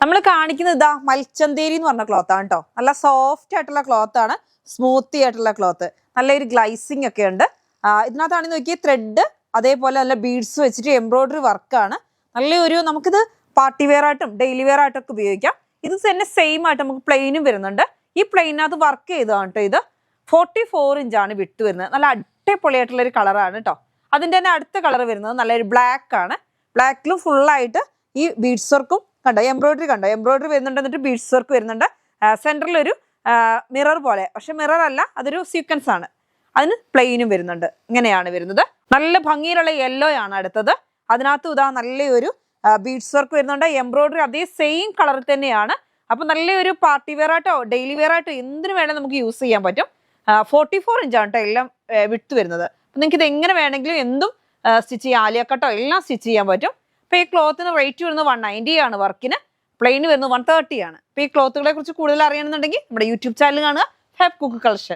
നമ്മൾ കാണിക്കുന്നത് ഇതാ മൽച്ചന്തേരി എന്ന് പറഞ്ഞ ക്ലോത്ത് ആണ് കേട്ടോ. നല്ല സോഫ്റ്റ് ആയിട്ടുള്ള ക്ലോത്ത് ആണ്, സ്മൂത്തി ആയിട്ടുള്ള ക്ലോത്ത്, നല്ലൊരു ഗ്ലൈസിങ് ഒക്കെ ഉണ്ട്. ഇതിനകത്താണെങ്കിൽ നോക്കിയാൽ ത്രെഡ്, അതേപോലെ നല്ല ബീഡ്സ് വെച്ചിട്ട് എംബ്രോയിഡറി വർക്കാണ്. നല്ലൊരു നമുക്കിത് പാർട്ടി വെയർ ആയിട്ടും ഡെയിലി വെയർ ആയിട്ടൊക്കെ ഉപയോഗിക്കാം. ഇത് തന്നെ സെയിം ആയിട്ട് നമുക്ക് പ്ലെയിനും വരുന്നുണ്ട്. ഈ പ്ലെയിനകത്ത് വർക്ക് ചെയ്തതാണ് കേട്ടോ. ഇത് 44 ഇഞ്ചാണ് വിട്ട് വരുന്നത്. നല്ല അടിപൊളിയായിട്ടുള്ള ഒരു കളറാണ് കേട്ടോ. അതിൻ്റെ തന്നെ അടുത്ത കളർ വരുന്നത് നല്ലൊരു ബ്ലാക്ക് ആണ്. ബ്ലാക്കിലും ഫുള്ളായിട്ട് ഈ ബീഡ്സ് വർക്കും കണ്ടോ, എംബ്രോയിഡറി കണ്ടോ, എംബ്രോയിഡറി വരുന്നുണ്ട്, എന്നിട്ട് ബീഡ്സ് വർക്ക് വരുന്നുണ്ട്. സെൻറ്ററിലൊരു മിറർ പോലെ, പക്ഷെ മിറർ അല്ല, അതൊരു സീക്വൻസ് ആണ്. അതിന് പ്ലെയിനും വരുന്നുണ്ട്. ഇങ്ങനെയാണ് വരുന്നത്. നല്ല ഭംഗിയിലുള്ള യെല്ലോ ആണ് അടുത്തത്. അതിനകത്ത് ഇതാ നല്ലൊരു ബീഡ്സ് വർക്ക് വരുന്നുണ്ട്. എംബ്രോയിഡറി അതേ സെയിം കളറിൽ തന്നെയാണ്. അപ്പൊ നല്ലൊരു പാർട്ടി വെയർ ആയിട്ടോ ഡെയിലി വെയർ ആയിട്ടോ എന്തിനു വേണമെങ്കിൽ നമുക്ക് യൂസ് ചെയ്യാൻ പറ്റും. 44 ഇഞ്ചാണ് കേട്ടോ എല്ലാം വിട്ട് വരുന്നത്. അപ്പൊ നിങ്ങൾക്ക് ഇത് എങ്ങനെ വേണമെങ്കിലും എന്തും സ്റ്റിച്ച് ചെയ്യാം, ആലിയക്കട്ടോ എല്ലാം സ്റ്റിച്ച് ചെയ്യാൻ പറ്റും. അപ്പൊ ഈ ക്ലോത്തിന് റേറ്റ് വരുന്നത് 190 ആണ്. വർക്കിന് പ്ലെയിന് വരുന്നത് 130 ആണ്. അപ്പൊ ഈ ക്ലോത്തുകളെ കുറിച്ച് കൂടുതൽ അറിയണമെന്നുണ്ടെങ്കിൽ നമ്മുടെ യൂട്യൂബ് ചാനൽ കാണുക, ഫാബ് കുക്ക് കളക്ഷൻ.